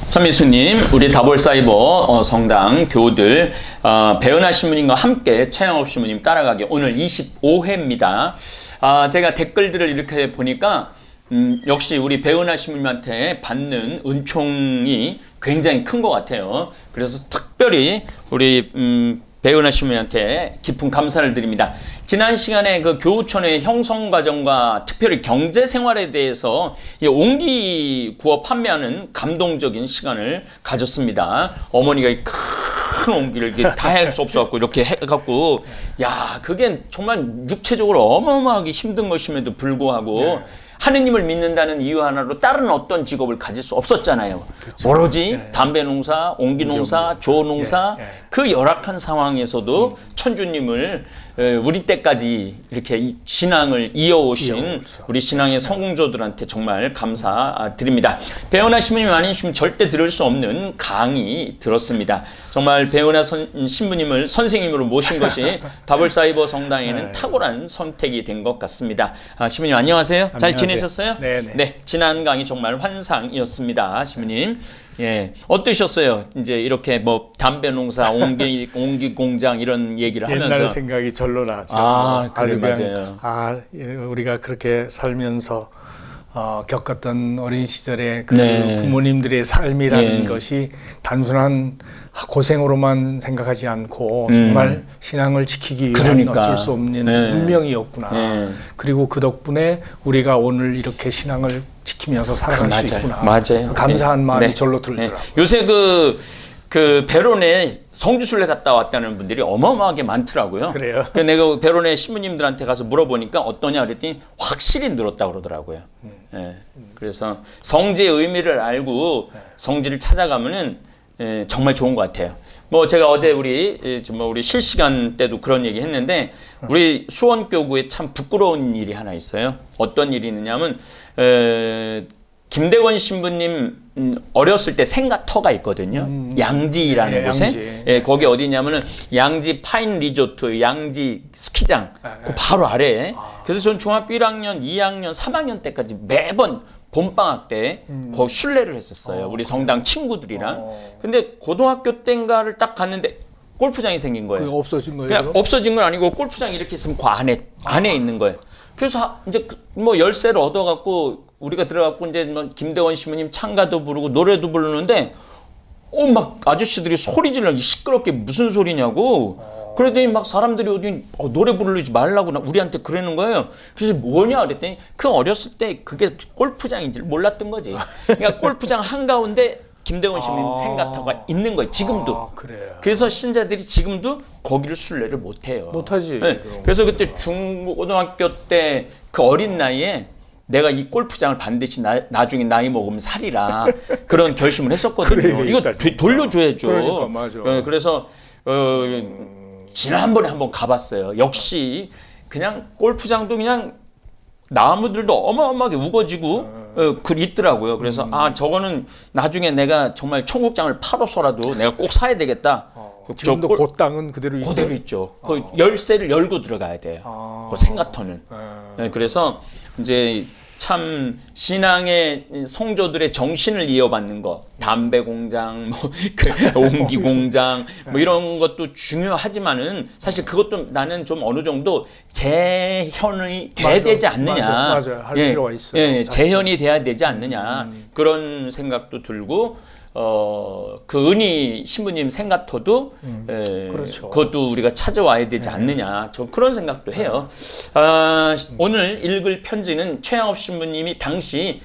천미수님, 우리 다볼사이버 성당 교우들 배은하 신부님과 함께 최영업 신부님 따라가기 오늘 25회입니다. 제가 댓글들을 이렇게 보니까 역시 우리 배은하 신부님한테 받는 은총이 굉장히 큰 것 같아요. 그래서 특별히 우리 배은하 신부님한테 깊은 감사를 드립니다. 지난 시간에 그 교우촌의 형성 과정과 특별히 경제 생활에 대해서 옹기 구워 판매하는 감동적인 시간을 가졌습니다. 어머니가 이 큰 옹기를 다 할 수 없어갖고 이렇게 해갖고, 야, 그게 정말 육체적으로 어마어마하게 힘든 것임에도 불구하고 하느님을 믿는다는 이유 하나로 다른 어떤 직업을 가질 수 없었잖아요. 그렇죠. 오로지 담배 농사, 옹기 농사, 조 농사, 그 열악한 상황에서도 천주님을 우리 때까지 이렇게 신앙을 이어오신 우리 신앙의 성공조들한테 정말 감사드립니다. 배은하 신부님 아니시면 절대 들을 수 없는 강의 들었습니다. 정말 배은하 신부님을 선생님으로 모신 것이 다볼사이버 성당에는 탁월한 선택이 된 것 같습니다. 신부님 안녕하세요. 잘 지내셨어요? 네, 지난 강의 정말 환상이었습니다. 신부님. 예, 어떠셨어요? 이제 이렇게 뭐 담배 농사, 옹기 공장 이런 얘기를 하면서 옛날 생각이 절로 나죠. 그래 맞아요. 우리가 그렇게 살면서 겪었던 어린 시절의 그 부모님들의 삶이라는 것이 단순한 고생으로만 생각하지 않고 정말 신앙을 지키기 위한 어쩔 수 없는 운명이었구나. 그리고 그 덕분에 우리가 오늘 이렇게 신앙을 지키면서 살아갈 수 있구나. 맞아요. 감사한 마음이 절로 들더라고요. 요새 그 베론에 성주순례 갔다 왔다는 분들이 어마어마하게 많더라고요. 그래요? 내가 베론에 신부님들한테 가서 물어보니까 어떠냐 그랬더니 확실히 늘었다고 그러더라고요. 그래서 성지의 의미를 알고 성지를 찾아가면은 정말 좋은 것 같아요. 뭐 제가 어제 우리 실시간 때도 그런 얘기 했는데 우리 수원교구에 참 부끄러운 일이 하나 있어요. 어떤 일이 있느냐면 김대원 신부님 어렸을 때 생가터가 있거든요. 양지라는 곳에. 양지. 거기 어디냐면은 양지 파인 리조트, 양지 스키장 그 바로 아래에. 그래서 전 중학교 1학년, 2학년, 3학년 때까지 매번 봄방학 때 거기 순례를 했었어요. 우리 성당 친구들이랑. 근데 고등학교 때인가를 딱 갔는데 골프장이 생긴 거예요. 그게 없어진 거예요? 그냥 없어진 건 아니고 골프장이 이렇게 있으면 그 안에 있는 거예요. 그래서 이제 뭐 열쇠를 얻어갖고 우리가 들어갖고 이제 뭐 김대원 신부님 찬가도 부르고 노래도 부르는데 막 아저씨들이 소리 질러 시끄럽게 무슨 소리냐고. 그러더니 막 사람들이 어디 노래 부르지 말라고 우리한테 그러는 거예요. 그래서 뭐냐 그랬더니 그 어렸을 때 그게 골프장인지 몰랐던 거지. 그러니까 골프장 한가운데 김대원 신부님 생가터가 있는 거예요. 지금도. 그래요. 그래서 신자들이 지금도 거기를 순례를 못 해요. 못하지. 그래서 그때 중고등학교 때 그 어린 나이에 내가 이 골프장을 반드시 나중에 나이 먹으면 살이라 그런 결심을 했었거든요. 이거 돌려줘야죠. 그러니까 맞아. 그래서 지난번에 한번 가봤어요. 역시 그냥 골프장도 그냥 나무들도 어마어마하게 우거지고 있더라고요. 그래서 저거는 나중에 내가 정말 청국장을 팔아서라도 내가 꼭 사야 되겠다. 지금도 그 땅은 그대로 있어요? 그대로 있죠. 그 열쇠를 열고 들어가야 돼요. 그 생가터는. 그래서 이제 참 신앙의 성조들의 정신을 이어받는 거, 담배 공장, 옹기 공장, 이런 것도 중요하지만은 사실 그것도 나는 좀 어느 정도 재현이 돼야 되지 않느냐. 맞아요. 할 필요가 있어요. 재현이 돼야 되지 않느냐. 그런 생각도 들고. 그 은희 신부님 생가터도 그렇죠. 그것도 우리가 찾아와야 되지 않느냐. 저 그런 생각도 해요. 오늘 읽을 편지는 최영업 신부님이 당시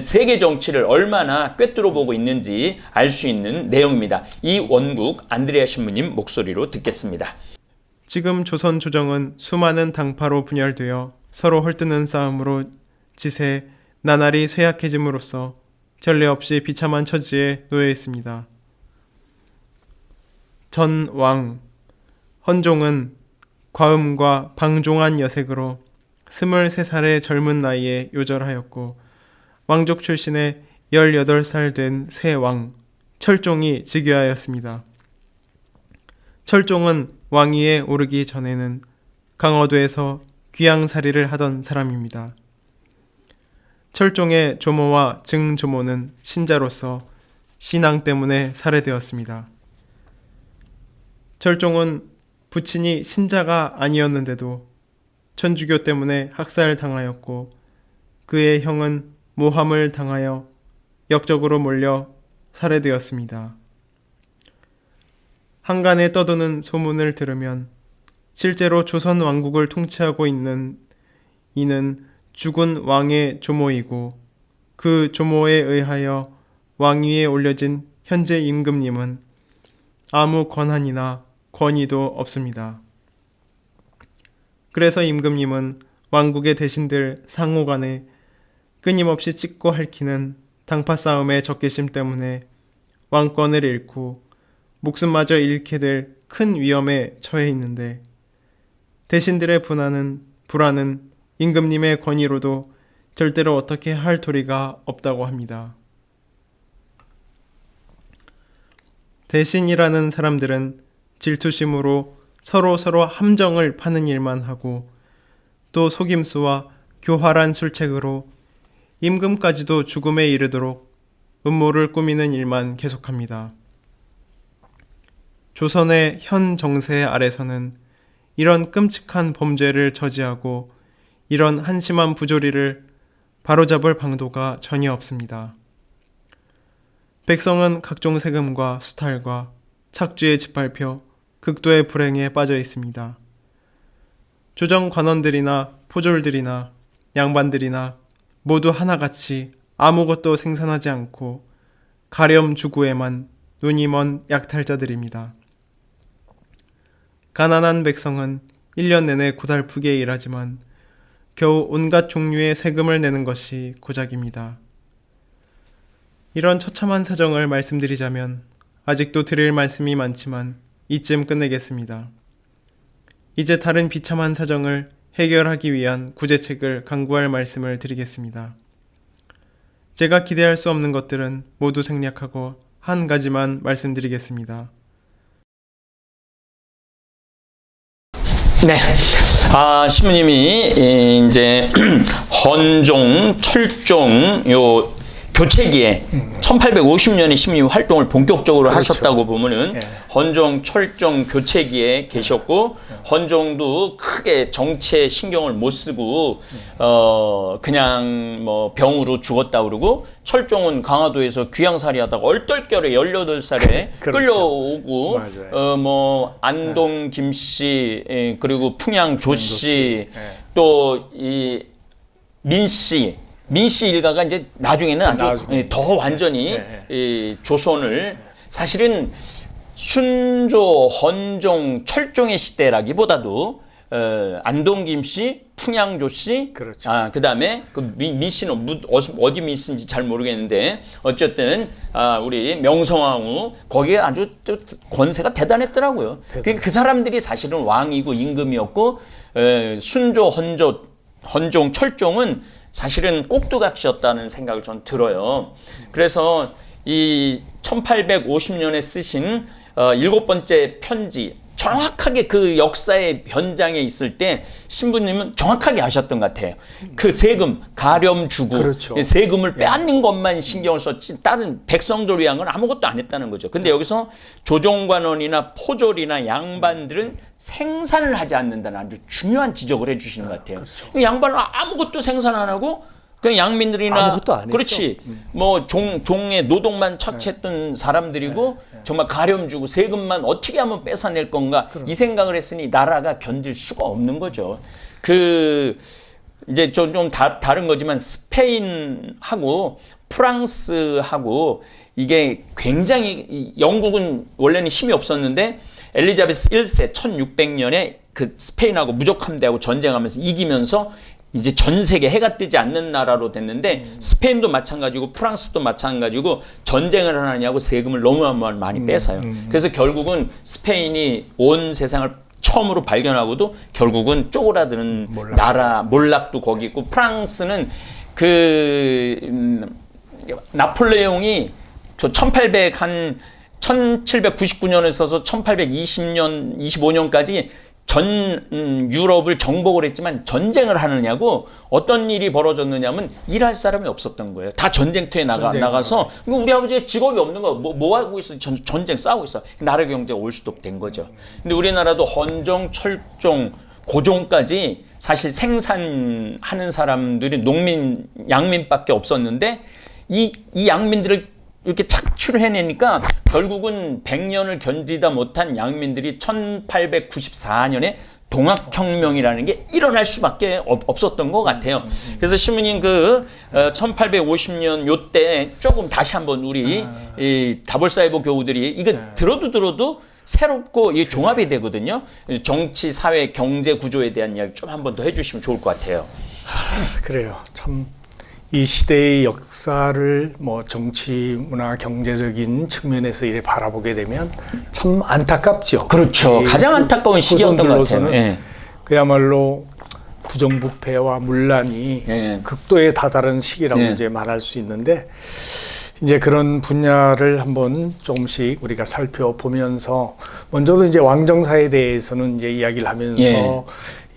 세계 정치를 얼마나 꿰뚫어 보고 있는지 알 수 있는 내용입니다. 이 원국 안드레아 신부님 목소리로 듣겠습니다. 지금 조선 조정은 수많은 당파로 분열되어 서로 헐뜯는 싸움으로 지세 나날이 쇠약해짐으로써 전례 없이 비참한 처지에 놓여 있습니다. 전 왕 헌종은 과음과 방종한 여색으로 23살의 젊은 나이에 요절하였고 왕족 출신의 18살 된 새 왕 철종이 즉위하였습니다. 철종은 왕위에 오르기 전에는 강화도에서 귀양살이를 하던 사람입니다. 철종의 조모와 증조모는 신자로서 신앙 때문에 살해되었습니다. 철종은 부친이 신자가 아니었는데도 천주교 때문에 학살당하였고 그의 형은 모함을 당하여 역적으로 몰려 살해되었습니다. 한간에 떠도는 소문을 들으면 실제로 조선 왕국을 통치하고 있는 이는 죽은 왕의 조모이고 그 조모에 의하여 왕위에 올려진 현재 임금님은 아무 권한이나 권위도 없습니다. 그래서 임금님은 왕국의 대신들 상호 간에 끊임없이 찢고 핥히는 당파 싸움의 적개심 때문에 왕권을 잃고 목숨마저 잃게 될 큰 위험에 처해 있는데 대신들의 불안은 임금님의 권위로도 절대로 어떻게 할 도리가 없다고 합니다. 대신이라는 사람들은 질투심으로 서로 함정을 파는 일만 하고 또 속임수와 교활한 술책으로 임금까지도 죽음에 이르도록 음모를 꾸미는 일만 계속합니다. 조선의 현 정세 아래서는 이런 끔찍한 범죄를 저지하고 이런 한심한 부조리를 바로잡을 방도가 전혀 없습니다. 백성은 각종 세금과 수탈과 착취에 짓밟혀 극도의 불행에 빠져 있습니다. 조정 관원들이나 포졸들이나 양반들이나 모두 하나같이 아무것도 생산하지 않고 가렴주구에만 눈이 먼 약탈자들입니다. 가난한 백성은 1년 내내 고달프게 일하지만 겨우 온갖 종류의 세금을 내는 것이 고작입니다. 이런 처참한 사정을 말씀드리자면 아직도 드릴 말씀이 많지만 이쯤 끝내겠습니다. 이제 다른 비참한 사정을 해결하기 위한 구제책을 강구할 말씀을 드리겠습니다. 제가 기대할 수 없는 것들은 모두 생략하고 한 가지만 말씀드리겠습니다. 네. 신부님이 이제 헌종, 철종 요 교체기에 1850년에 신부님 활동을 본격적으로 그렇죠. 하셨다고 보면은 예. 헌종, 철종 교체기에 계셨고 헌종도 크게 정치에 신경을 못 쓰고 그냥 뭐 병으로 죽었다 그러고 철종은 강화도에서 귀양살이 하다가 얼떨결에 18살에 그렇죠. 끌려오고 맞아요. 뭐 안동 김씨 그리고 풍양 조씨 예. 또 이 민씨 일가가 이제 나중에는 아주 나중에. 더 완전히 네. 이 조선을 사실은 순조, 헌종, 철종의 시대라기보다도 안동 김씨, 풍양 조씨, 그렇죠. 그다음에 그 민씨는 어디 민씨인지 잘 모르겠는데 어쨌든 우리 명성황후 거기에 아주 또 권세가 대단했더라고요. 그러니까 그 사람들이 사실은 왕이고 임금이었고 순조, 헌종, 철종은 사실은 꼭두각시였다는 생각을 전 들어요. 그래서 이 1850년에 쓰신 7번째 편지, 정확하게 그 역사의 현장에 있을 때 신부님은 정확하게 아셨던 것 같아요. 그 세금, 가렴 주고 그렇죠. 세금을 빼앗는 것만 신경을 썼지 다른 백성들 위한 건 아무것도 안 했다는 거죠. 근데 여기서 조정관원이나 포졸이나 양반들은 생산을 하지 않는다는 아주 중요한 지적을 해주시는 것 같아요. 그렇죠. 양반은 아무것도 생산 안 하고 그냥 양민들이나 아무것도 안 했죠. 그렇지 뭐 종의 노동만 착취했던 사람들이고 정말 가렴 주고 세금만 어떻게 하면 뺏어낼 건가 이 생각을 했으니 나라가 견딜 수가 없는 거죠. 그 이제 좀 다른 거지만 스페인하고 프랑스하고 이게 굉장히 영국은 원래는 힘이 없었는데 엘리자베스 1세 1600년에 그 스페인하고 무적함대하고 전쟁하면서 이기면서 이제 전 세계 해가 뜨지 않는 나라로 됐는데 스페인도 마찬가지고 프랑스도 마찬가지고 전쟁을 하느냐고 세금을 너무 많이 뺏어요. 그래서 결국은 스페인이 온 세상을 처음으로 발견하고도 결국은 쪼그라드는 나라 몰락도 거기 있고 프랑스는 그 나폴레옹이 저 1800 한 1799년에 있어서 1820년, 25년까지 전 유럽을 정복을 했지만 전쟁을 하느냐고 어떤 일이 벌어졌느냐면 일할 사람이 없었던 거예요. 다 전쟁터에 나가서 우리 아버지가 직업이 없는 거야. 뭐 하고 있어? 전쟁 싸우고 있어. 나라 경제가 올 수도 된 거죠. 근데 우리나라도 헌종, 철종, 고종까지 사실 생산하는 사람들이 농민, 양민밖에 없었는데 이 양민들을 이렇게 착취를 해내니까 결국은 100년을 견디다 못한 양민들이 1894년에 동학혁명이라는 게 일어날 수밖에 없었던 것 같아요. 그래서 신부님 1850년 요때 조금 다시 한번 우리 이 다볼사이버 교우들이 이거 들어도 새롭고 이 종합이 되거든요. 정치, 사회, 경제 구조에 대한 이야기 좀 한번 더 해주시면 좋을 것 같아요. 그래요. 참 이 시대의 역사를 뭐 정치, 문화, 경제적인 측면에서 이래 바라보게 되면 참 안타깝죠. 그렇죠. 가장 안타까운 시기였던 것 같아요. 예. 그야말로 부정부패와 문란이 예. 극도에 다다른 시기라고 예. 이제 말할 수 있는데 이제 그런 분야를 한번 조금씩 우리가 살펴보면서 먼저도 이제 왕정사에 대해서는 이제 이야기를 하면서 예.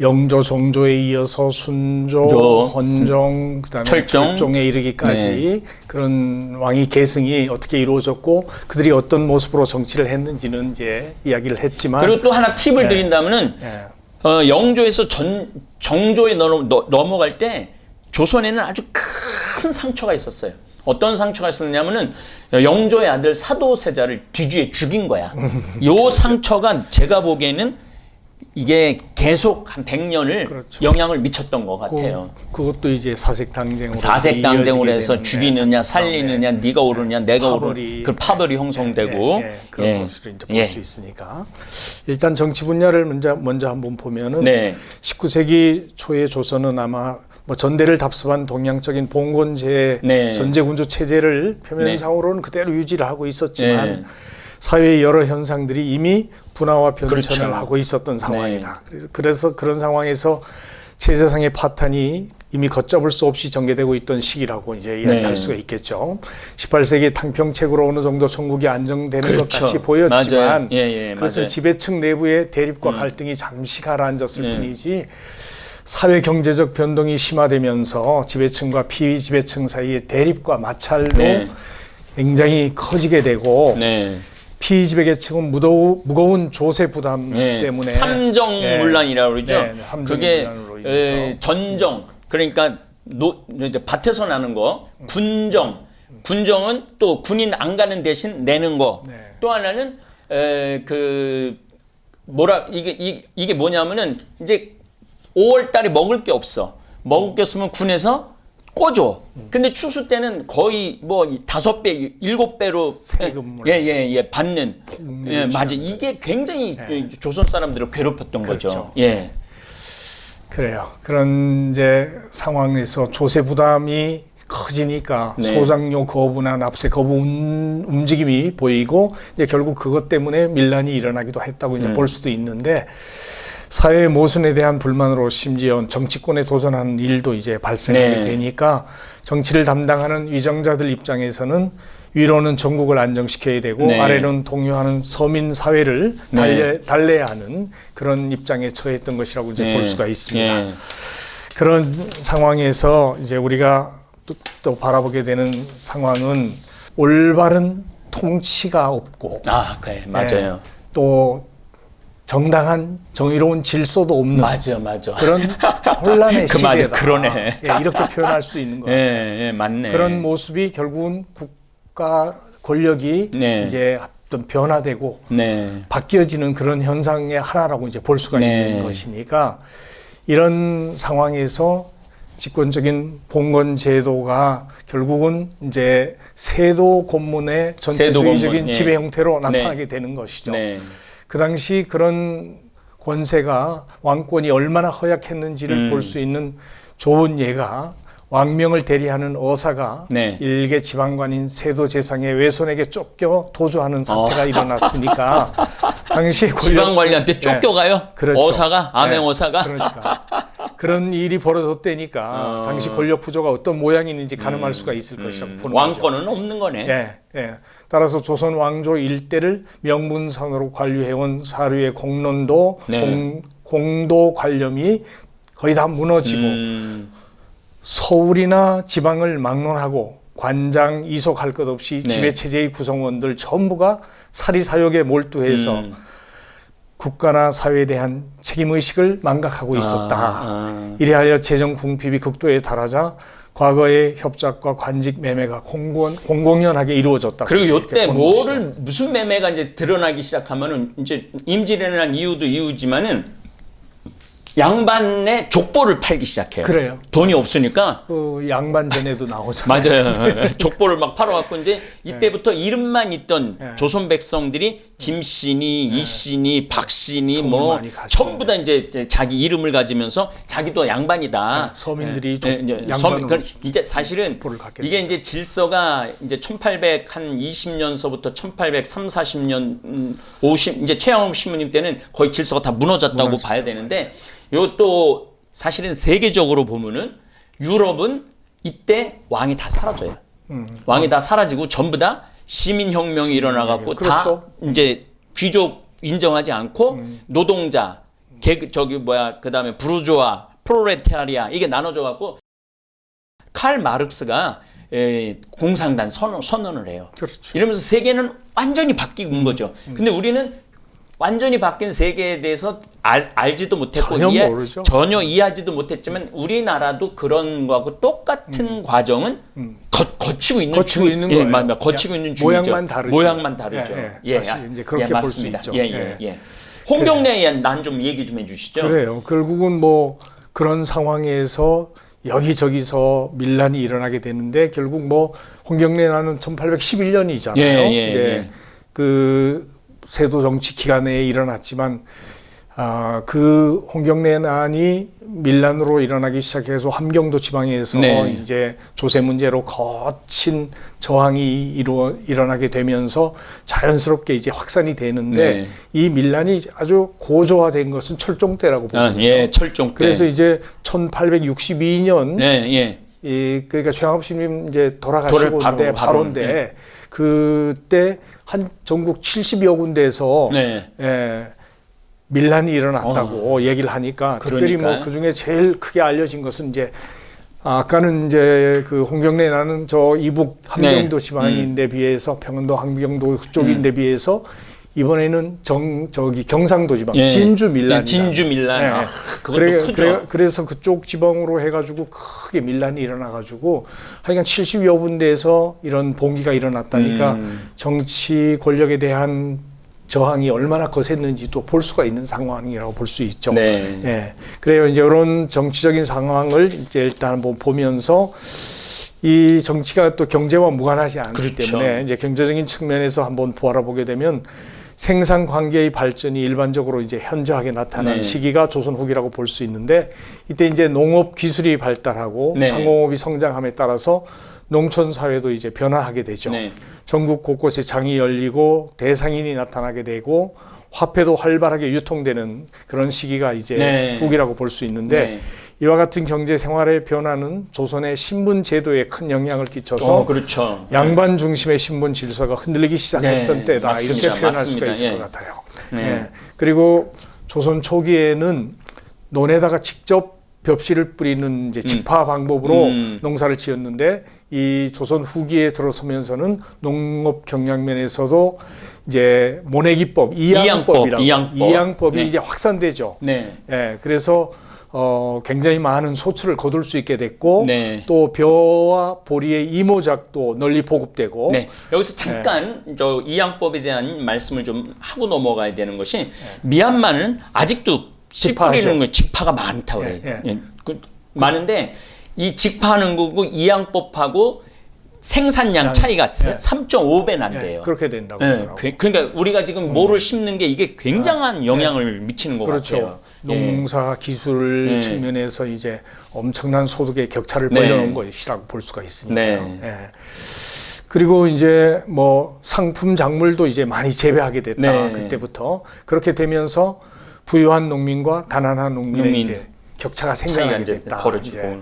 영조, 종조에 이어서 순조, 헌종, 그다음에 철종에 이르기까지 그런 왕위 계승이 어떻게 이루어졌고 그들이 어떤 모습으로 정치를 했는지는 이제 이야기를 했지만 그리고 또 하나 팁을 드린다면은 영조에서 정조에 넘어갈 때 조선에는 아주 큰 상처가 있었어요. 어떤 상처가 있었냐면은 영조의 아들 사도세자를 뒤주에 죽인 거야. 요 상처가 제가 보기에는 이게 계속 한 100년을 그렇죠. 영향을 미쳤던 것 같아요. 그것도 이제 사색당쟁으로 사색당쟁으로 해서 죽이느냐 살리느냐 네가 옳으냐 내가 옳으냐 그 파벌이 형성되고 그런 것으로 이제 볼 수 있으니까 일단 정치 분야를 먼저 한번 보면은 19세기 초의 조선은 아마 뭐 전대를 답습한 동양적인 봉건제 전제군주 체제를 표면상으로는 그대로 유지를 하고 있었지만 사회의 여러 현상들이 이미 분화와 변천을 하고 있었던 상황이다. 그래서 그런 상황에서 체제상의 파탄이 이미 걷잡을 수 없이 전개되고 있던 시기라고 이제 이야기할 수가 있겠죠. 18세기 탕평책으로 어느 정도 전국이 안정되는 것 같이 보였지만 그것은 지배층 내부의 대립과 갈등이 잠시 가라앉았을 뿐이지 사회 경제적 변동이 심화되면서 지배층과 피지배층 사이의 대립과 마찰도 굉장히 커지게 되고 피지배계층은 무거운 조세 부담 때문에 삼정문란이라고 그러죠. 그게 전정 그러니까 이제 밭에서 나는 거, 군정은 또 군인 안 가는 대신 내는 거. 또 하나는 이게 뭐냐면은 이제 5월달에 먹을 게 없어. 먹을 게 없으면 군에서 꿔줘. 근데 추수 때는 거의 뭐 5배, 7배로 받는. 맞아. 이게 굉장히 조선 사람들을 괴롭혔던 거죠. 그래요. 그런 이제 상황에서 조세 부담이 커지니까 소장료 거부나 납세 거부 움직임이 보이고 이제 결국 그것 때문에 밀란이 일어나기도 했다고 이제 볼 수도 있는데. 사회 모순에 대한 불만으로 심지어 정치권에 도전하는 일도 이제 발생하게 되니까 정치를 담당하는 위정자들 입장에서는 위로는 전국을 안정시켜야 되고 아래로는 동요하는 서민 사회를 달래야 하는 그런 입장에 처했던 것이라고 이제 볼 수가 있습니다. 그런 상황에서 이제 우리가 또 바라보게 되는 상황은 올바른 통치가 없고 맞아요. 또 정당한 정의로운 질서도 없는 그런 혼란의 시대다. 그러네. 이렇게 표현할 수 있는 거예요. 맞네. 그런 모습이 결국은 국가 권력이 이제 어떤 변화되고 바뀌어지는 그런 현상의 하나라고 이제 볼 수가 있는 것이니까 이런 상황에서 집권적인 봉건 제도가 결국은 이제 세도 고문의 전체주의적인 지배 형태로 나타나게 되는 것이죠. 그 당시 그런 권세가 왕권이 얼마나 허약했는지를 볼 수 있는 좋은 예가 왕명을 대리하는 어사가 일개 지방관인 세도재상의 외손에게 쫓겨 도주하는 사태가 일어났으니까 당시 지방관리한테 쫓겨가요? 그렇죠. 어사가? 암행어사가? 그러니까 그런 일이 벌어졌다니까 당시 권력 구조가 어떤 모양이있는지 가늠할 수가 있을 것이라고 보는 왕권은 없는 거네. 예, 예. 따라서 조선 왕조 일대를 명문상으로 관리해온 사류의 공론도 네. 공도 관념이 거의 다 무너지고 서울이나 지방을 막론하고 관장 이속할 것 없이 네. 지배체제의 구성원들 전부가 사리사욕에 몰두해서 국가나 사회에 대한 책임의식을 망각하고 있었다. 이래하여 재정 궁핍이 극도에 달하자 과거의 협작과 관직 매매가 공공연하게 이루어졌다. 그리고 이때 뭐를 무슨 매매가 이제 드러나기 시작하면은 이제 임진왜란 이유도 이유지만은 양반의 족보를 팔기 시작해요. 그래요. 돈이 없으니까. 그 양반전에도 나오잖아요. 맞아요. 족보를 막 팔아갖고 이제 이때부터 이름만 있던 조선 백성들이 김씨니, 이씨니, 박씨니 뭐 전부 다 이제 자기 이름을 가지면서 자기도 양반이다. 서민들이 양반으로 이제 사실은 이게 이제 질서가 이제 1820년서부터 1830, 40년, 50 이제 최양업 신부님 때는 거의 질서가 다 무너졌다고 봐야 되는데. 요 또 사실은 세계적으로 보면은 유럽은 이때 왕이 다 사라져요. 왕이 다 사라지고 전부 다 시민혁명이 일어나갖고 그렇죠. 다 이제 귀족 인정하지 않고 노동자, 그다음에 부르주아, 프롤레타리아 이게 나눠져갖고 칼 마르크스가 공산당 선언을 해요. 그렇죠. 이러면서 세계는 완전히 바뀐 거죠. 근데 우리는 완전히 바뀐 세계에 대해서 알지도 못했고 전혀 이해하지도 못했지만 우리나라도 그런 거하고 똑같은 과정은 거치고 있는 거예요. 거치고 있는 중이죠. 모양만 다르죠. 이제 그렇게 볼 수 있죠. 홍경래에 난 좀 얘기 좀 해주시죠. 그래요. 결국은 뭐 그런 상황에서 여기저기서 밀란이 일어나게 되는데 결국 뭐 홍경래라는 1811년이잖아요. 이제 그 세도 정치 기간에 일어났지만 그 홍경래난이 밀란으로 일어나기 시작해서 함경도 지방에서 이제 조세 문제로 거친 저항이 일어나게 되면서 자연스럽게 이제 확산이 되는데 이 밀란이 아주 고조화된 것은 철종 때라고 봅니다. 철종 때. 그래서 이제 1862년 그러니까 최양업 신부님 이제 돌아가시고 바로인데 그때 한 전국 70여 군데에서 밀란이 일어났다고 얘기를 하니까 특별히 뭐 그 중에 제일 크게 알려진 것은 이제 아까는 이제 그 홍경래라는 저 이북 함경도 지방인데 비해서 평안도 함경도 그쪽인데 비해서 이번에는 저기 경상도 지방 진주 밀란. 진주 밀란. 그것도 크죠. 그래서 그쪽 지방으로 해가지고 크게 밀란이 일어나가지고 하여간 70여 군데에서 이런 봉기가 일어났다니까 정치 권력에 대한 저항이 얼마나 거셌는지도 볼 수가 있는 상황이라고 볼 수 있죠. 그래요. 이제 이런 정치적인 상황을 이제 일단 한번 보면서 이 정치가 또 경제와 무관하지 않기 때문에 이제 경제적인 측면에서 한번 바라보게 되면 생산 관계의 발전이 일반적으로 이제 현저하게 나타난 시기가 조선 후기라고 볼 수 있는데 이때 이제 농업 기술이 발달하고 상공업이 성장함에 따라서 농촌 사회도 이제 변화하게 되죠. 전국 곳곳에 장이 열리고 대상인이 나타나게 되고 화폐도 활발하게 유통되는 그런 시기가 이제 후기라고 볼 수 있는데 이와 같은 경제 생활의 변화는 조선의 신분 제도에 큰 영향을 끼쳐서 양반 중심의 신분 질서가 흔들리기 시작했던 때다. 이렇게 표현할 수가 있을 것 같아요. 그리고 조선 초기에는 논에다가 직접 벽실을 뿌리는 이제 직파 방법으로 농사를 지었는데 이 조선 후기에 들어서면서는 농업 경영면에서도 이제 모내기법, 이양법이 이제 확산되죠. 그래서 굉장히 많은 소출을 거둘 수 있게 됐고 또 벼와 보리의 이모작도 널리 보급되고 여기서 잠깐 저 이양법에 대한 말씀을 좀 하고 넘어가야 되는 것이 미얀마는 아직도 씨 뿌리는 거 직파가 많다고 그래요. 많은데 이 직파하는 거고 이양법하고 생산량 차이가 3.5배 난대요. 그렇게 된다고 하더라고요. 그러니까 우리가 지금 뭐를 심는 게 이게 굉장한 영향을 미치는 것 같아요. 농사 기술 측면에서 이제 엄청난 소득의 격차를 벌려놓은 것이라고 볼 수가 있으니까요. 그리고 이제 뭐 상품 작물도 이제 많이 재배하게 됐다. 그때부터 그렇게 되면서 부유한 농민과 가난한 농민의 이제 격차가 차이가 생겨나게 이제 됐다. 벌어지고. 이제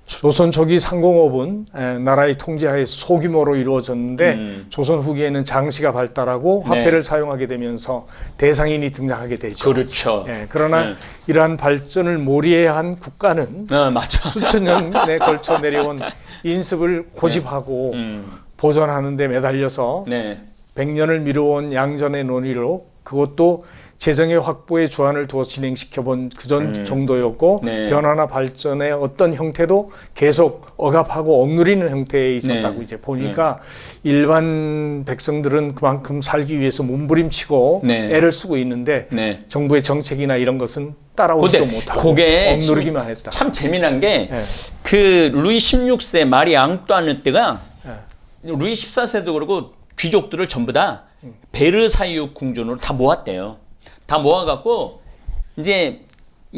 조선 초기 상공업은 나라의 통제하에 소규모로 이루어졌는데 조선 후기에는 장시가 발달하고 네. 화폐를 사용하게 되면서 대상인이 등장하게 되죠. 그렇죠. 그러나 네. 이러한 발전을 몰이해야 한 국가는 맞아. 수천 년에 걸쳐 내려온 인습을 고집하고 보존하는 데 매달려서 네. 100년을 미뤄온 양전의 논의로 그것도 재정의 확보에 주안을 두어 진행시켜본 그전 정도였고 네. 변화나 발전의 어떤 형태도 계속 억압하고 억누리는 형태에 있었다고 네. 이제 보니까 일반 백성들은 그만큼 살기 위해서 몸부림치고 네. 애를 쓰고 있는데 네. 정부의 정책이나 이런 것은 따라오지도 못하고 그게 억누르기만 했다. 참 재미난 게 네. 그 루이 16세 마리 앙뚜아네트가 네. 루이 14세도 그러고 귀족들을 전부 다 베르사유 궁전으로 다 모았대요. 다 모아갖고 이제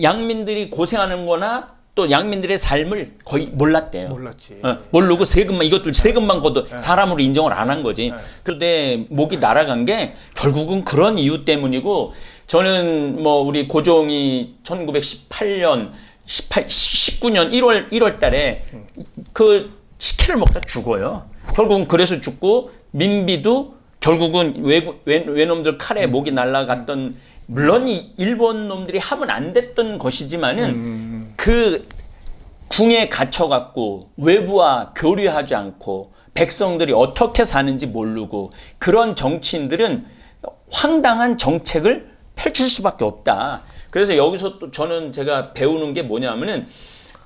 양민들이 고생하는 거나 또 양민들의 삶을 거의 몰랐대요. 몰랐지. 모르고 이것도 세금만 걷어 사람으로 인정을 안 한 거지. 그런데 목이 날아간 게 결국은 그런 이유 때문이고 저는 뭐 우리 고종이 1918년 19년 1월 달에 그 식혜를 먹다 죽어요. 결국은 그래서 죽고 민비도 결국은 외놈들 칼에 목이 날아갔던 물론 일본 놈들이 합은 안 됐던 것이지만은 그 궁에 갇혀갖고 외부와 교류하지 않고 백성들이 어떻게 사는지 모르고 그런 정치인들은 황당한 정책을 펼칠 수밖에 없다. 그래서 여기서 또 저는 제가 배우는 게 뭐냐면은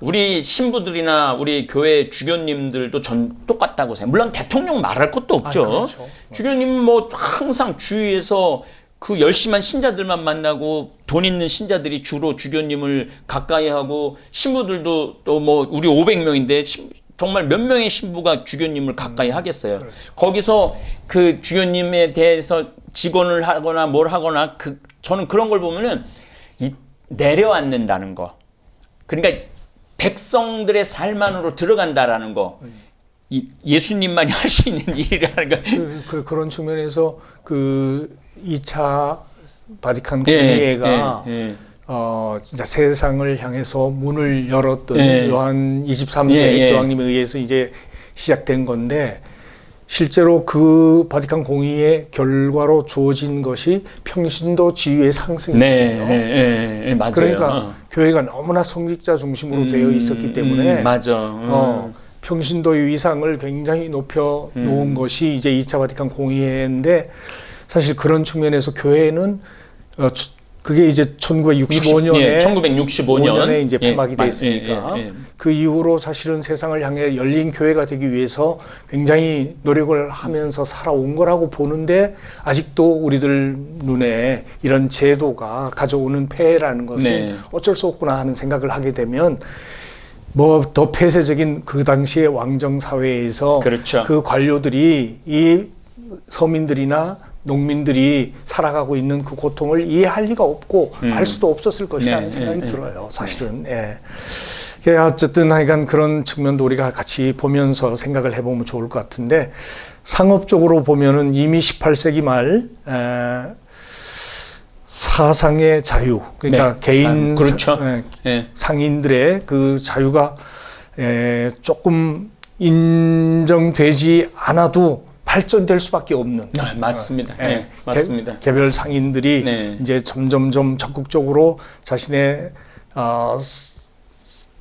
우리 신부들이나 우리 교회 주교님들도 전 똑같다고 생각해요. 물론 대통령 말할 것도 없죠. 그렇죠. 주교님 뭐 항상 주위에서 그 열심한 신자들만 만나고 돈 있는 신자들이 주로 주교님을 가까이 하고 신부들도 또 뭐 우리 500명인데 정말 몇 명의 신부가 주교님을 가까이 하겠어요. 그렇죠. 거기서 그 주교님에 대해서 직언을 하거나 뭘 하거나 저는 그런 걸 보면은 내려앉는다는 거. 그러니까 백성들의 삶 안으로 들어간다라는 거. 예수님만이 할 수 있는 일이라는 거. 그런 측면에서 그 2차 바티칸 공회가 진짜 세상을 향해서 문을 열었던 요한 23세 교황님에 의해서 이제 시작된 건데 실제로 그 바티칸 공의의 결과로 주어진 것이 평신도 지위의 상승이에요. 맞아요. 그러니까 교회가 너무나 성직자 중심으로 되어 있었기 때문에 맞아. 평신도의 위상을 굉장히 높여 놓은 것이 이제 2차 바티칸 공의회인데 사실 그런 측면에서 교회는 그게 이제 1965년에 1965년에 이제 폐막이 됐으니까 그 이후로 사실은 세상을 향해 열린 교회가 되기 위해서 굉장히 노력을 하면서 살아온 거라고 보는데 아직도 우리들 눈에 이런 제도가 가져오는 폐해라는 것은 어쩔 수 없구나 하는 생각을 하게 되면 뭐 더 폐쇄적인 그 당시의 왕정 사회에서 그렇죠. 그 관료들이 이 서민들이나 농민들이 살아가고 있는 그 고통을 이해할 리가 없고 알 수도 없었을 것이라는 생각이 들어요. 사실은. 어쨌든 하여간 그런 측면도 우리가 같이 보면서 생각을 해보면 좋을 것 같은데 상업적으로 보면은 이미 18세기 말 사상의 자유, 그러니까 개인 그렇죠. 상인들의 그 자유가 조금 인정되지 않아도 발전될 수밖에 없는. 맞습니다. 맞습니다. 개별 상인들이 이제 점점점 적극적으로 자신의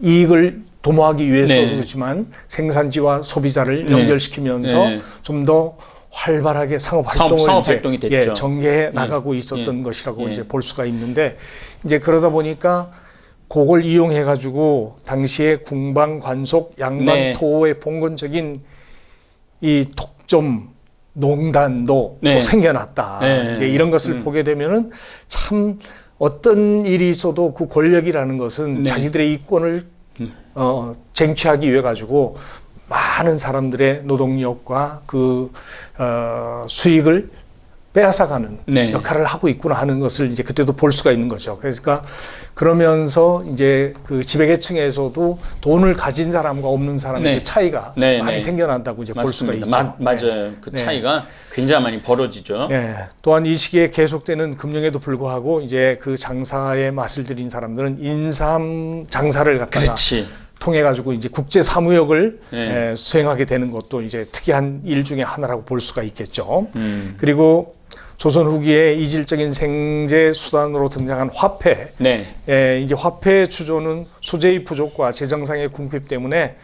이익을 도모하기 위해서 그렇지만 생산지와 소비자를 연결시키면서 좀 더 활발하게 상업 활동이 됐죠. 전개해 나가고 있었던 것이라고 이제 볼 수가 있는데 이제 그러다 보니까 그걸 이용해 가지고 당시에 궁방 관속 양반 토의 봉건적인 이 독점 농단도 또 생겨났다. 이제 이런 것을 보게 되면은 참 어떤 일이 있어도 그 권력이라는 것은 자기들의 이권을 쟁취하기 위해 가지고 많은 사람들의 노동력과 그 수익을 빼앗아가는 네. 역할을 하고 있구나 하는 것을 이제 그때도 볼 수가 있는 거죠. 그러니까 그러면서 이제 그 지배계층에서도 돈을 가진 사람과 없는 사람의 네. 그 차이가 네, 많이 네. 생겨난다고 이제 볼 수가 있죠. 맞아요. 그 네. 차이가 굉장히 많이 벌어지죠. 예. 또한 이 시기에 계속되는 금융에도 불구하고 이제 그 장사의 맛을 들인 사람들은 인삼 장사를 갖다가 그렇지. 통해 가지고 이제 국제 사무역을 네. 수행하게 되는 것도 이제 특이한 일 중에 하나라고 볼 수가 있겠죠. 그리고 조선 후기에 이질적인 생재 수단으로 등장한 화폐. 네. 이제 화폐 추조는 소재의 부족과 재정상의 궁핍 때문에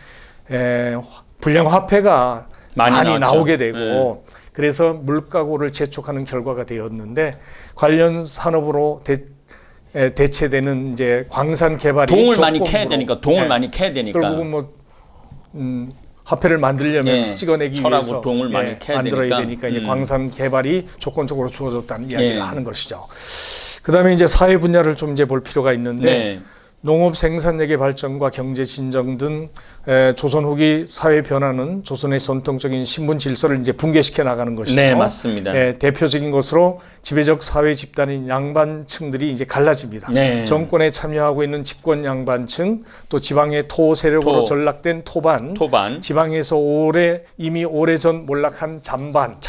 불량 화폐가 많이 나왔죠. 나오게 되고 그래서 물가고를 재촉하는 결과가 되었는데 관련 산업으로 대체되는 이제 광산 개발이 동을 많이 조건부로, 캐야 되니까 동을 많이 캐야 되니까 결국은 뭐 화폐를 만들려면 예, 찍어내기 철하고 위해서 동을 많이 캐야 만들어야 되니까. 이제 광산 개발이 조건적으로 주어졌다는 이야기를 예. 하는 것이죠. 그다음에 이제 사회 분야를 좀 이제 볼 필요가 있는데 네. 농업 생산력의 발전과 경제 진정 등 조선 후기 사회 변화는 조선의 전통적인 신분 질서를 이제 붕괴시켜 나가는 것이죠. 네, 맞습니다. 대표적인 것으로 지배적 사회 집단인 양반층들이 이제 갈라집니다. 네. 정권에 참여하고 있는 집권 양반층, 또 지방의 토 세력으로 토. 전락된 토반, 지방에서 이미 오래전 몰락한 잠반.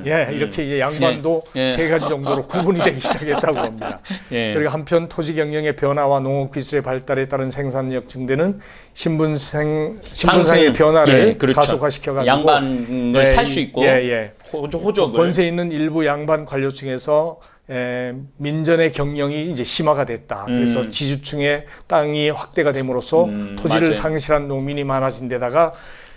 이렇게 이제 양반도 예. 세 가지 정도로 구분이 되기 시작했다고 합니다. 예. 그리고 한편 토지 경영의 변화와 농업 기술의 발달에 따른 생산력 증대는 신분상의 변화를 그렇죠. 가속화시켜가지고 양반을 살 수 있고 호적을 권세 있는 일부 양반 관료층에서 민전의 경영이 이제 심화가 됐다. 그래서 지주층의 땅이 확대가 됨으로써 토지를 맞아요. 상실한 농민이 많아진 데다가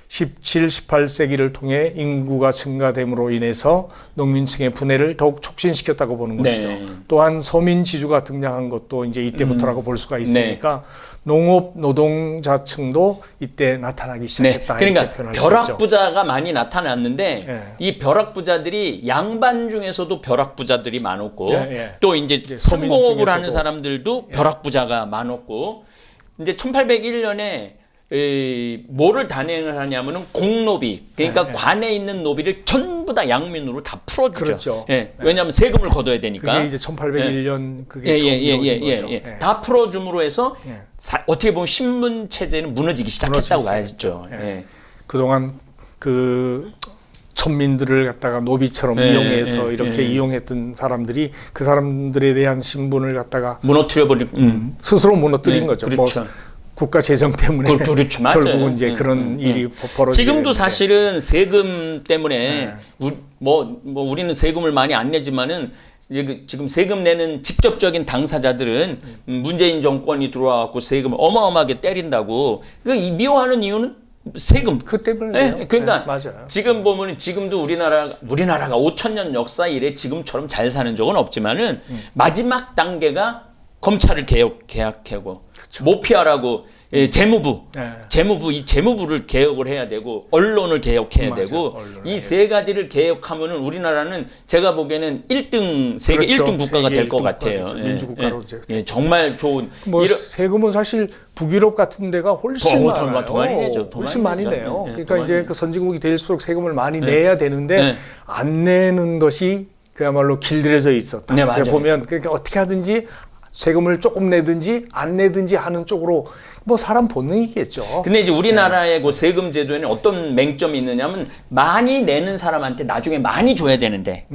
17, 18세기를 통해 인구가 증가됨으로 인해서 농민층의 분해를 더욱 촉진시켰다고 보는 것이죠. 또한 서민 지주가 등장한 것도 이제 이때부터라고 볼 수가 있으니까 농업 노동자층도 이때 나타나기 시작했다. 그러니까 벼락부자가 많이 나타났는데 이 벼락부자들이 양반 중에서도 벼락부자들이 많았고 또 이제 상공업을 하는 사람들도 벼락부자가 많았고 이제 1801년에 뭐를 단행을 하냐면은 공노비, 그러니까 관에 있는 노비를 전부 다 양민으로 다 풀어주죠. 그렇죠. 왜냐하면 세금을 걷어야 되니까. 그게 이제 1801년 그게 처음 이루어진 거죠. 다 풀어줌으로 해서 어떻게 보면 신분 체제는 무너지기 시작했다고 봐야죠. 그동안 그 천민들을 갖다가 노비처럼 이용해서 이렇게 이용했던 사람들이 그 사람들에 대한 신분을 갖다가 무너뜨려버린 스스로 무너뜨린 거죠. 그렇죠. 뭐 국가 재정 때문에 그렇죠. 결국은 이제 그런 일이 벌어지게 지금도 되는데. 사실은 세금 때문에 우리는 세금을 많이 안 내지만은 지금 세금 내는 직접적인 당사자들은 문재인 정권이 들어와갖고 세금을 어마어마하게 때린다고 미워하는 이유는 세금 그 때문에 그러니까 맞아요. 지금 보면 지금도 우리나라가 5,000년 역사 이래 지금처럼 잘 사는 적은 없지만은 마지막 단계가 검찰을 개혁하고 그렇죠. 모피아라고 재무부를 개혁을 해야 되고 언론을 개혁해야 되고 이 세 가지를 개혁하면은 우리나라는 제가 보기에는 1등 세계 그렇죠. 1등 국가가 될 것 같아요. 민주국가로 정말 좋은 세금은 사실 북유럽 같은 데가 훨씬 많아요. 더 많이 내죠. 훨씬 많이 내요. 그러니까 이제 그 선진국이 될수록 세금을 많이 내야 되는데 안 내는 것이 그야말로 길들여져 있었다. 맞아요. 보면 그러니까 어떻게 하든지 세금을 조금 내든지 안 내든지 하는 쪽으로 뭐 사람 본능이겠죠. 근데 이제 우리나라의 그 세금 제도에는 어떤 맹점이 있느냐면 많이 내는 사람한테 나중에 많이 줘야 되는데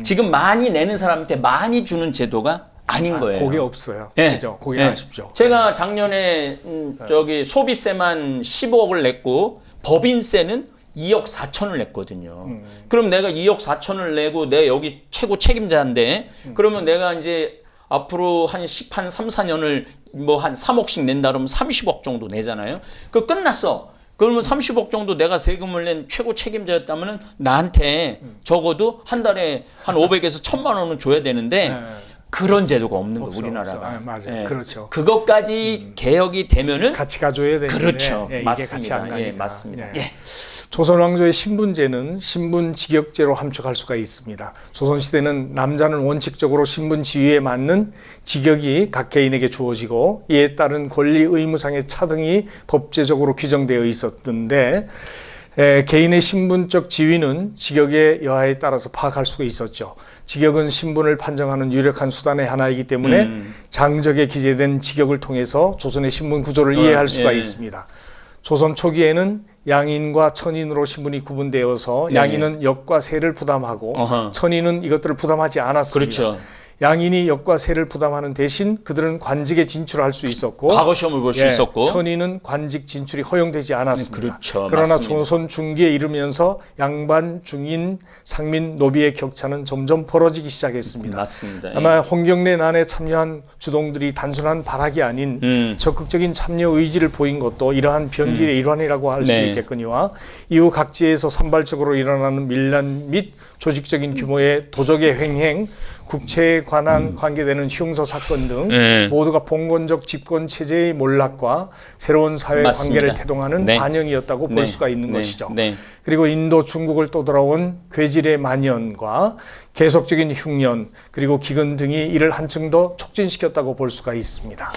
지금 많이 내는 사람한테 많이 주는 제도가 아닌 거예요. 그게 없어요. 그죠? 그게 아쉽죠. 제가 작년에 소비세만 15억을 냈고 법인세는 2억 4천을 냈거든요. 그럼 내가 2억 4천을 내고 내가 여기 최고 책임자인데 그러면 내가 이제 앞으로 한 3, 4년을 뭐 한 3억씩 낸다 그러면 30억 정도 내잖아요. 그 끝났어. 그러면 30억 정도 내가 세금을 낸 최고 책임자였다면은 나한테 적어도 한 달에 한 500에서 1,000만 원은 줘야 되는데 그런 제도가 없는 거예요, 우리나라가. 맞아요. 그렇죠. 그것까지 개혁이 되면은 같이 가져야 되는데 그렇죠. 이게 맞습니다. 같이 안 가니까. 맞습니다. 조선 왕조의 신분제는 신분 직역제로 함축할 수가 있습니다. 조선 시대는 남자는 원칙적으로 신분 지위에 맞는 직역이 각 개인에게 주어지고 이에 따른 권리 의무상의 차등이 법제적으로 규정되어 있었는데 개인의 신분적 지위는 직역의 여하에 따라서 파악할 수가 있었죠. 직역은 신분을 판정하는 유력한 수단의 하나이기 때문에 장적에 기재된 직역을 통해서 조선의 신분 구조를 이해할 수가 있습니다. 조선 초기에는 양인과 천인으로 신분이 구분되어서 양인은 역과 세를 부담하고 천인은 이것들을 부담하지 않았습니다. 그렇죠. 양인이 역과 세를 부담하는 대신 그들은 관직에 진출할 수 있었고 과거 시험을 볼 수 있었고 천인은 관직 진출이 허용되지 않았습니다. 그렇죠. 그러나 맞습니다. 조선 중기에 이르면서 양반, 중인, 상민, 노비의 격차는 점점 벌어지기 시작했습니다. 맞습니다. 아마 홍경래 난에 참여한 주동들이 단순한 발악이 아닌 적극적인 참여 의지를 보인 것도 이러한 변질의 일환이라고 할 수 있겠거니와 이후 각지에서 산발적으로 일어나는 밀란 및 조직적인 규모의 도적의 횡행, 국채에 관한 관계되는 흉소 사건 등 모두가 봉건적 집권 체제의 몰락과 새로운 사회 관계를 태동하는 반영이었다고 볼 수가 있는 것이죠. 그리고 인도, 중국을 또 돌아온 괴질의 만연과 계속적인 흉년 그리고 기근 등이 이를 한층 더 촉진시켰다고 볼 수가 있습니다.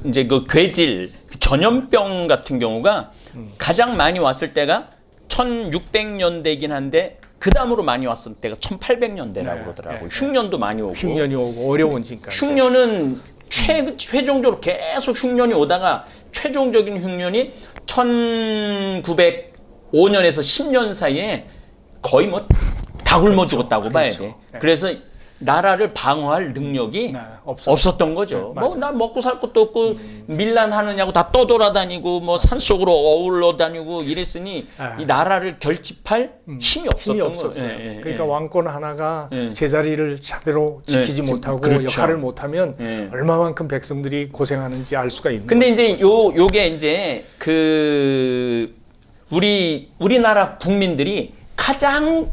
이제 그 괴질, 전염병 같은 경우가 가장 많이 왔을 때가 1600년대이긴 한데 그 다음으로 많이 왔을 때가 1800년대라고 그러더라고요. 흉년도 많이 오고. 흉년이 오고 어려워지니까. 흉년은 최종적으로 계속 흉년이 오다가 최종적인 흉년이 1905년에서 10년 사이에 거의 뭐 다 굶어 죽었다고 봐야 돼. 그래서 나라를 방어할 능력이 없었던 거죠. 뭐 나 먹고 살 것도 없고 밀란하느냐고 다 떠돌아다니고 뭐 산속으로 어울러 다니고 이랬으니 이 나라를 결집할 힘이 없었던 거예요. 그러니까 왕권 하나가 제자리를 제대로 지키지 못하고 역할을 못하면 얼마만큼 백성들이 고생하는지 알 수가 있는. 근데 이제 요게 이제 그 우리나라 국민들이 가장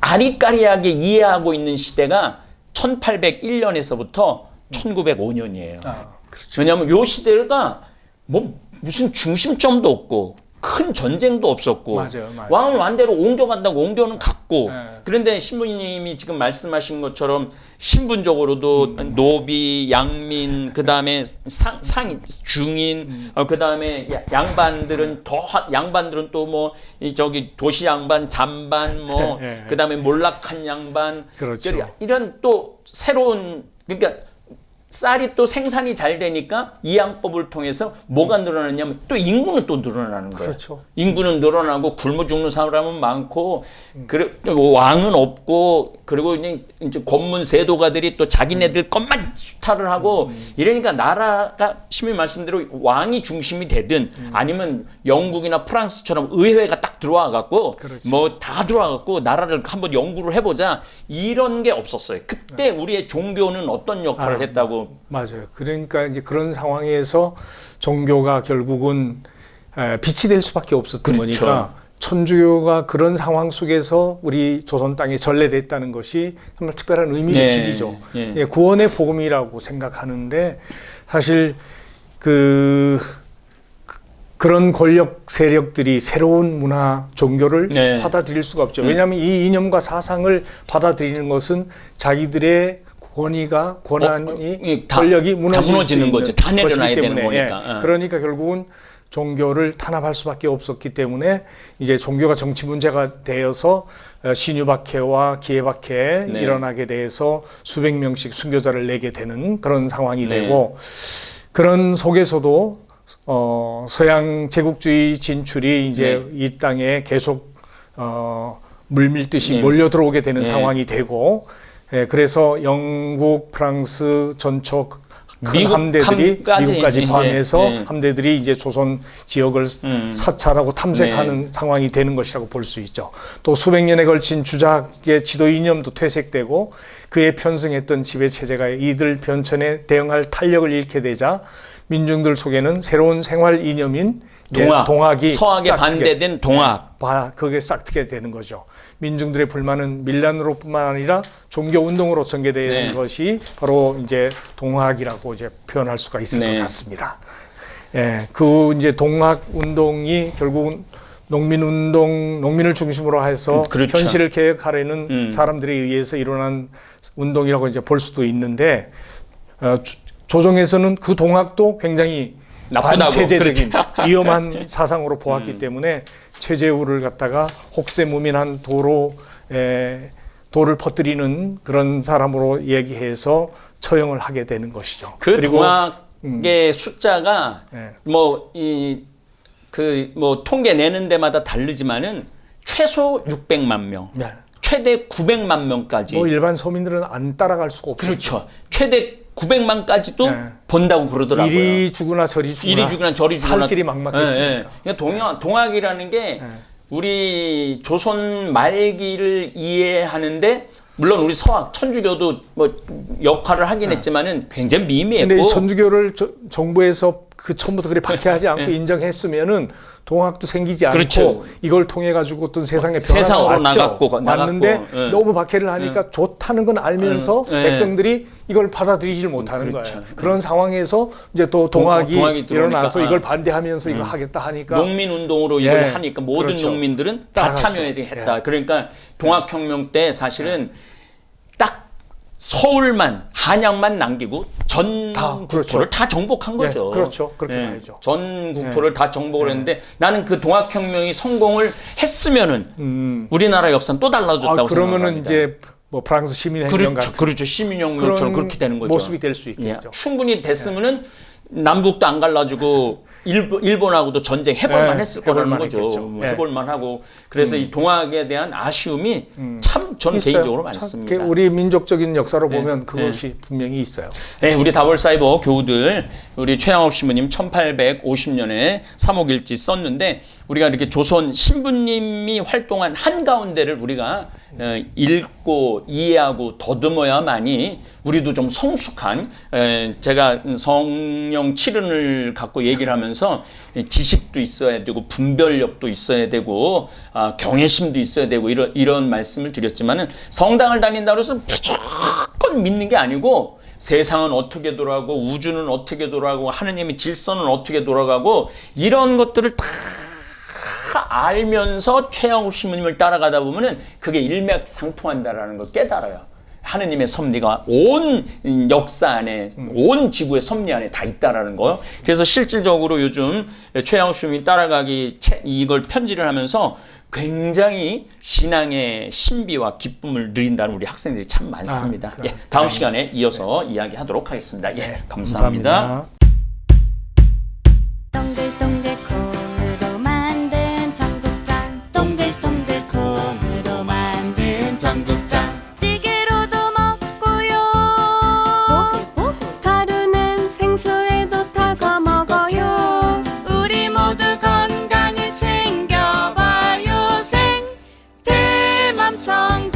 아리까리하게 이해하고 있는 시대가 1801년에서부터 1905년이에요. 그렇죠. 왜냐하면 요 시대가 뭐 무슨 중심점도 없고 큰 전쟁도 없었고 맞아요. 왕은 왕대로 옮겨간다고 옮겨는 갔고 그런데 신부님이 지금 말씀하신 것처럼 신분적으로도 노비, 양민, 그 다음에 상인, 중인, 그 다음에 양반들은 양반들은 또 뭐 저기 도시 양반, 잠반, 뭐 그 다음에 몰락한 양반, 그렇죠. 이런 또 새로운 그러니까. 쌀이 또 생산이 잘 되니까 이 양법을 통해서 뭐가 늘어나냐면 또 인구는 또 늘어나는 거예요. 그렇죠. 인구는 늘어나고 굶어 죽는 사람은 많고 그리고 왕은 없고 그리고 이제 권문 세도가들이 또 자기네들 것만 수탈을 하고 이러니까 나라가 심히 말씀대로 왕이 중심이 되든 아니면 영국이나 프랑스처럼 의회가 딱 들어와 갖고 뭐 다 들어와 갖고 나라를 한번 연구를 해보자 이런 게 없었어요. 그때 우리의 종교는 어떤 역할을 했다고. 맞아요. 그러니까 이제 그런 상황에서 종교가 결국은 빛이 될 수밖에 없었던 거니까 천주교가 그런 상황 속에서 우리 조선 땅에 전래됐다는 것이 정말 특별한 의미를 지니죠. 구원의 복음이라고 생각하는데 사실 그런 권력 세력들이 새로운 문화, 종교를 받아들일 수가 없죠. 왜냐하면 이 이념과 사상을 받아들이는 것은 자기들의 권한이 권력이 무너지는 거죠. 다 내려놔야 되는 거니까. 그러니까 결국은 종교를 탄압할 수밖에 없었기 때문에 이제 종교가 정치 문제가 되어서 신유박해와 기해박해 일어나게 돼서 수백 명씩 순교자를 내게 되는 그런 상황이 되고 그런 속에서도 서양 제국주의 진출이 이제 이 땅에 계속 물밀듯이 몰려 들어오게 되는 상황이 되고 그래서 영국, 프랑스 전초 큰 미국까지 포함해서 함대들이 이제 조선 지역을 사찰하고 탐색하는 상황이 되는 것이라고 볼 수 있죠. 또 수백 년에 걸친 주작의 지도 이념도 퇴색되고 그에 편승했던 지배 체제가 이들 변천에 대응할 탄력을 잃게 되자 민중들 속에는 새로운 생활 이념인 동학이 서학에 반대된 동학 그게 싹트게 되는 거죠. 민중들의 불만은 밀란으로뿐만 아니라 종교 운동으로 전개되는 것이 바로 이제 동학이라고 이제 표현할 수가 있을 것 같습니다. 그 이제 동학 운동이 결국은 농민을 중심으로 해서 현실을 개혁하려는 사람들에 의해서 일어난 운동이라고 이제 볼 수도 있는데 조정에서는 그 동학도 굉장히 나쁘다고. 반체제적인 그렇죠. 위험한 사상으로 보았기 때문에 최재우를 갖다가 혹세무민한 도를 퍼뜨리는 그런 사람으로 얘기해서 처형을 하게 되는 것이죠. 그 그리고 동학의 숫자가 네. 뭐 통계 내는 데마다 다르지만은 최소 600만 명, 네. 최대 900만 명까지. 뭐 일반 서민들은 안 따라갈 수가 없죠. 그렇죠. 최대 900만까지도 네. 본다고 그러더라고요. 이리 죽으나 저리 죽으나, 이리 죽으나 저리 죽으나. 살 길이 막막했으니까. 예, 예. 그러니까 동학이라는 게 네. 우리 조선 말기를 이해하는데 물론 우리 서학 천주교도 뭐 역할을 하긴 했지만은 굉장히 미미했고. 근데 이 천주교를 정부에서 그 처음부터 그렇게 박해하지 않고 인정했으면은 동학도 생기지 않고 그렇죠. 이걸 통해 가지고 어떤 세상의 세상으로 변화가 나갔고 맞는데 예. 너무 박해를 하니까 좋다는 건 알면서 예. 백성들이 이걸 받아들이질 못하는 그렇죠. 거예요. 그런 상황에서 이제 또 동학이 동학이 들어오니까. 일어나서 이걸 반대하면서 이걸 하겠다 하니까 농민 운동으로 이걸 예, 하니까 모든 그렇죠. 농민들은 다 따라갈 수. 참여했다. 예. 그러니까 동학혁명 때 사실은 딱 서울만 한양만 남기고 전 다, 국토를 그렇죠. 다 정복한 예, 거죠. 그렇죠. 그렇게 예, 봐야죠. 전 국토를 다 정복을 했는데 나는 그 동학혁명이 성공을 했으면은 우리나라 역사는 또 달라졌다고 그러면은 생각합니다. 이제 뭐 프랑스 시민혁명 같은 그렇죠. 시민혁명처럼 그런 그렇게 되는 거죠. 모습이 될 수 예, 있겠죠. 충분히 됐으면은 남북도 안 갈라지고 일본하고도 전쟁 해볼만 예, 했을 거라는 해볼만 거죠. 했겠죠. 뭐 예. 해볼만 하고 그래서 이 동학에 대한 아쉬움이 참 전 있어요. 개인적으로 참 많습니다. 우리 민족적인 역사로 네. 보면 그것이 분명히 있어요. 네, 우리 다볼사이버 교우들 우리 최양업 신부님 1850년에 3.5일지 썼는데 우리가 이렇게 조선 신부님이 활동한 한가운데를 우리가 읽고 이해하고 더듬어야만이 우리도 좀 성숙한 제가 성령 칠은을 갖고 얘기를 하면서 지식도 있어야 되고 분별력도 있어야 되고 경외심도 있어야 되고 이런 말씀을 드렸지만은 성당을 다닌다고 해서 무조건 믿는 게 아니고 세상은 어떻게 돌아가고 우주는 어떻게 돌아가고 하느님의 질서는 어떻게 돌아가고 이런 것들을 다 알면서 최양욱 신부님을 따라가다 보면은 그게 일맥상통한다라는 걸 깨달아요. 하느님의 섭리가 온 역사 안에 온 지구의 섭리 안에 다 있다라는 거요. 그래서 실질적으로 요즘 최양욱 신부님이 따라가기 이걸 편지를 하면서 굉장히 신앙의 신비와 기쁨을 누린다는 우리 학생들이 참 많습니다. 예, 다음 시간에 이어서 이야기하도록 하겠습니다. 예, 감사합니다. 동글동글 콩으로 만든 청국장 동글동글 콩으로 만든 청국장 찌개로도 먹고요 가루는 생수에도 타서 먹어요 우리 모두 건강을 챙겨봐요 생태맘 청국장